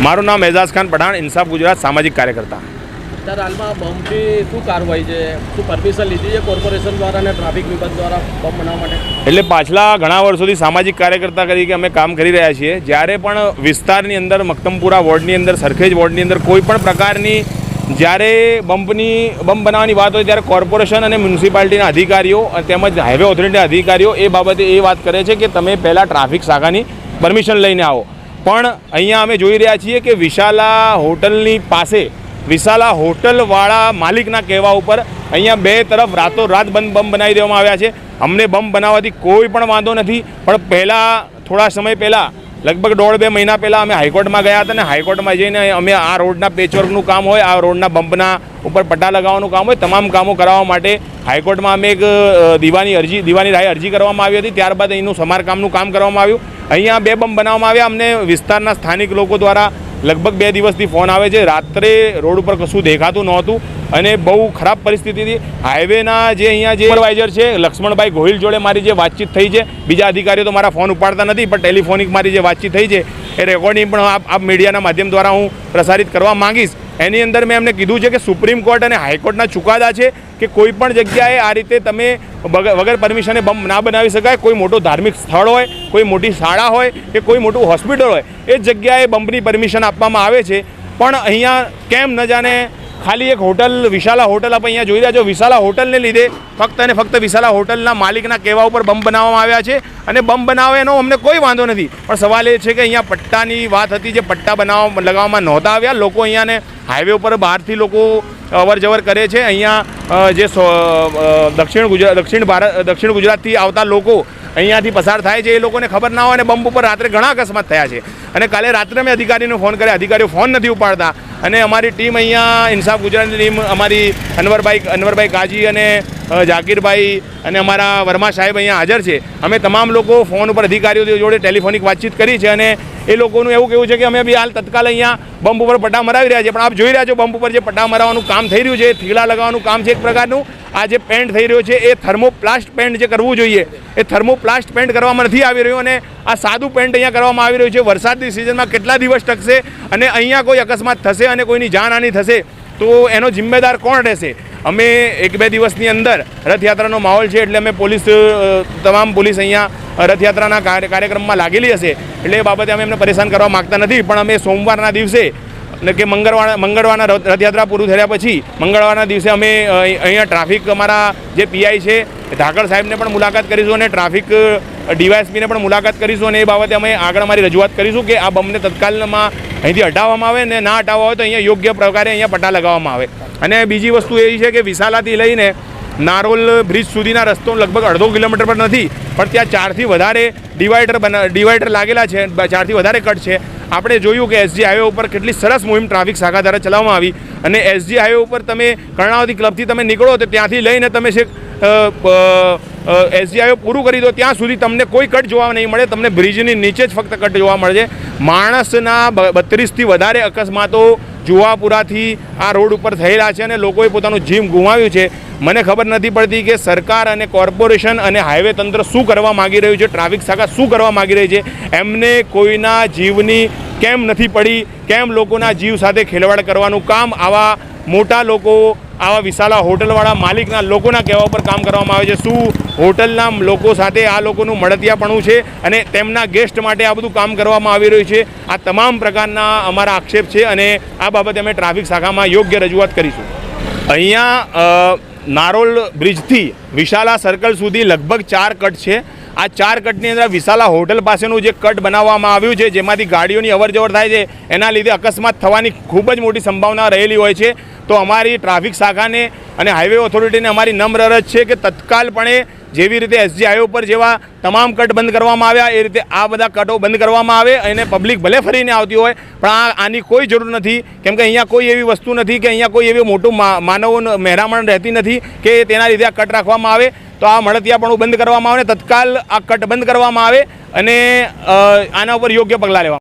મારું નામ એઝાઝ ખાન પઠાણ, ઇન્સાફ ગુજરાત સામાજિક કાર્યકર્તા. સર, હાલમાં બમ્પની શું કાર્યવાહી છે? શું પરમિશન લીધી છે કોર્પોરેશન દ્વારા અને ટ્રાફિક વિભાગ દ્વારા બમ્પ બનાવવા માટે? એટલે પાછલા ઘણા વર્ષોથી સામાજિક કાર્યકર્તા તરીકે અમે કામ કરી રહ્યા છીએ. જ્યારે પણ વિસ્તારની અંદર મક્તમપુરા વોર્ડની અંદર, સરખેજ વોર્ડની અંદર કોઈ પણ પ્રકારની જ્યારે બમ્પ બનાવવાની વાત હોય ત્યારે કોર્પોરેશન અને મ્યુનિસિપાલિટીના અધિકારીઓ તેમજ હાઈવે ઓથોરિટીના અધિકારીઓ એ બાબતે એ વાત કરે છે કે તમે પહેલાં ટ્રાફિક શાખાની પરમિશન લઈને આવો. પણ અહીંયા અમે જોઈ રહ્યા છીએ કે વિશાલા હોટલની પાસે વિશાલા હોટલવાળા માલિકના કહેવા ઉપર અહીંયા બે તરફ રાતોરાત બમ્પ બનાવી દેવામાં આવ્યા છે. અમને બમ્પ બનાવવાથી કોઈ પણ વાંધો નથી, પણ પહેલાં થોડા સમય પહેલાં લગભગ 1.5-2 મહિના પહેલાં અમે હાઈકોર્ટમાં ગયા હતા અને હાઈકોર્ટમાં જઈને અમે આ રોડના પેચવર્કનું કામ હોય, આ રોડના બમ્પના ઉપર પટ્ટા લગાવવાનું કામ હોય, તમામ કામો કરાવવા માટે હાઈકોર્ટમાં અમે એક દીવાની રાહે અરજી કરવામાં આવી હતી. ત્યારબાદ અહીંનું સમારકામનું કામ કરવામાં આવ્યું. અહીંયા 2 બમ્પ બનાવવામાં આવ્યા. અમને વિસ્તારના સ્થાનિક લોકો દ્વારા લગભગ 2 દિવસથી ફોન આવે છે. રાત્રે રોડ ઉપર કશું દેખાતું નહોતું અને બહુ ખરાબ પરિસ્થિતિ હતી. હાઈવેના જે અહીંયા જે સુપરવાઇઝર છે લક્ષ્મણભાઈ ગોહિલ જોડે મારી જે વાતચીત થઈ છે, બીજા અધિકારીઓ તો મારા ફોન ઉપાડતા નથી, પણ ટેલિફોનિક મારી જે વાતચીત થઈ છે એ રેકોર્ડિંગ પણ આપ મીડિયાના માધ્યમ દ્વારા હું પ્રસારિત કરવા માંગીશ. એની અંદર મેં એમને કીધું છે કે સુપ્રીમ કોર્ટ અને હાઈકોર્ટના ચુકાદા છે કે કોઈ પણ જગ્યાએ આ રીતે તમે વગર પરમિશને બમ્પ ના બનાવી શકાય. કોઈ મોટો ધાર્મિક સ્થળ હોય, કોઈ મોટી શાળા હોય કે કોઈ મોટું હોસ્પિટલ હોય, એ જગ્યાએ બમ્પની પરમિશન આપવામાં આવે છે. પણ અહીંયા કેમ ન જાણે ખાલી એક હોટલ, વિશાલા હોટલ આપણે અહીંયા જોઈ રહ્યા છો, વિશાલા હોટલને લીધે ફક્ત અને ફક્ત વિશાલા હોટલના માલિકના કહેવા ઉપર બમ્પ બનાવવામાં આવ્યા છે. અને બમ્પ બનાવે એનો અમને કોઈ વાંધો નથી, પણ સવાલ એ છે કે અહીંયા પટ્ટાની વાત હતી, જે પટ્ટા લગાવવામાં નહોતા આવ્યા. લોકો અહીંયાને હાઈવે ઉપર બહારથી લોકો અવર જવર કરે છે. અહીંયા જે દક્ષિણ ગુજરાતથી આવતા લોકો અહીંયાથી પસાર થાય છે, એ લોકોને ખબર ના હોય અને બમ્પ ઉપર રાત્રે ઘણા અકસ્માત થયા છે. અને કાલે રાત્રે મેં અધિકારીને ફોન કર્યા, અધિકારીઓ ફોન નથી ઉપાડતા. અને અમારી ટીમ અહીંયા ઇન્સાફ ગુજરાતની ટીમ, અમારી અનવરભાઈ કાજી અને જાકીરભાઈ અને અમારા વર્મા સાહેબ અહીંયા હાજર છે. અમે તમામ લોકો ફોન ઉપર અધિકારીઓ જોડે ટેલિફોનિક વાતચીત કરી છે અને એ લોકોનું એવું કહેવું છે કે અમે બી હાલ તત્કાલ અહીંયા બમ્પ ઉપર પટ્ટા મરાવી રહ્યા છીએ. પણ આપ જોઈ રહ્યા છો બમ્પ ઉપર જે પટ્ટા મરાવવાનું કામ થઈ રહ્યું છે, થીગડા લગાવવાનું કામ છે એક પ્રકારનું. આ જે પેન્ટ થઈ રહ્યો છે એ થર્મોપ્લાસ્ટ પેન્ટ જે કરવું જોઈએ એ થર્મોપ્લાસ્ટ પેન્ટ કરવામાં નથી આવી રહ્યું અને આ સાદું પેન્ટ અહીંયા કરવામાં આવી રહ્યું છે. વરસાદની સિઝનમાં કેટલા દિવસ ટકશે અને અહીંયા કોઈ અકસ્માત થશે અને કોઈની જાનહાનિ થશે તો એનો જિમ્મેદાર કોણ રહેશે? અમે 1-2 દિવસની અંદર રથયાત્રાનો માહોલ છે એટલે અમે તમામ પોલીસ અહીંયા રથયાત્રાના કાર્યક્રમમાં લાગેલી હશે, એટલે એ બાબતે અમે એમને પરેશાન કરવા માગતા નથી. પણ અમે સોમવારના દિવસે કે મંગળવારના રથયાત્રા પૂરું થયા પછી મંગળવારના દિવસે અમે અહીંયા ટ્રાફિક અમારા જે પીઆઈ છે ધાકડ સાહેબને પણ મુલાકાત કરીશું અને ટ્રાફિક ડીવાયએસપીને પણ મુલાકાત કરીશું અને એ બાબતે અમે આગળ અમારી રજૂઆત કરીશું કે આ બમ્પને તત્કાલમાં અહીંથી હટાવવામાં આવે ને ના હટાવવા હોય તો અહીંયા યોગ્ય પ્રકારે અહીંયા પટ્ટા લગાવવામાં આવે. અને બીજી વસ્તુ એ છે કે વિશાલાથી લઈને નારોલ બ્રિજ સુધીના રસ્તો લગભગ 1.5 કિલોમીટર પર નથી, પણ ત્યાં 4થી વધારે ડિવાઈડર લાગેલા છે, 4થી વધારે કટ છે. આપણે જોયું કે એસજી હાઈવે ઉપર કેટલી સરસ મુહિમ ટ્રાફિક શાખા દ્વારા ચલાવવામાં આવી અને એસજી હાઈવે ઉપર તમે કર્ણાવતી ક્લબથી તમે નીકળો તો ત્યાંથી લઈને તમે છેક એસજી હાઈવે પૂરું કરી દો ત્યાં સુધી તમને કોઈ કટ જોવા નહીં મળે. તમને બ્રિજની નીચે જ ફક્ત કટ જોવા મળશે. માણસના 32થી વધારે અકસ્માતો જુવાપુરાથી આ રોડ ઉપર થયેલા છે અને લોકોએ પોતાનું જીવ ગુમાવ્યું છે. મને ખબર નથી પડતી કે સરકાર અને કોર્પોરેશન અને હાઈવે તંત્ર શું કરવા માગી રહ્યું છે, ટ્રાફિક શાખા શું કરવા માગી રહી છે. એમને કોઈના જીવની કેમ નથી પડી? કેમ લોકોના જીવ સાથે ખેલવાડ કરવાનું કામ આવા મોટા લોકો, આવા વિશાલા હોટલવાળા માલિકના લોકોના કહેવા પર કામ કરવામાં આવે છે? શું હોટલના લોકો સાથે આ લોકોનું મળતિયાપણું છે અને તેમના ગેસ્ટ માટે આ બધું કામ કરવામાં આવી રહ્યું છે? આ તમામ પ્રકારના અમારા આક્ષેપ છે અને આ બાબતે અમે ટ્રાફિક શાખામાં યોગ્ય રજૂઆત કરીશું. અહીંયા નારોલ બ્રિજથી વિશાલા સર્કલ સુધી લગભગ 4 કટ છે. આ 4 કટની અંદર વિશાલા હોટલ પાસેનું જે કટ બનાવવામાં આવ્યું છે, જેમાંથી ગાડીઓની અવરજવર થાય છે, એના લીધે અકસ્માત થવાની ખૂબ જ મોટી સંભાવના રહેલી હોય છે. તો અમારી ટ્રાફિક શાખાને અને હાઈવે ઓથોરિટીને અમારી નમ્ર અરજ છે કે તત્કાલપણે જેવી રીતે એસજી હાઈવે ઉપર જેવા તમામ કટ બંધ કરવામાં આવ્યા એ રીતે આ બધા કટો બંધ કરવામાં આવે અને પબ્લિક ભલે ફરીને આવતી હોય પણ આની કોઈ જરૂર નથી, કેમ કે અહીંયા કોઈ એવી વસ્તુ નથી કે અહીંયા કોઈ એવી મોટું માનવ મહેરામણ રહેતી નથી કે તેના લીધે આ કટ રાખવામાં આવે. તો આ મળતિયાપણું બંધ કરવામાં આવે, તત્કાલ આ કટ બંધ કરવામાં આવે અને આના ઉપર યોગ્ય પગલાં લેવામાં આવે.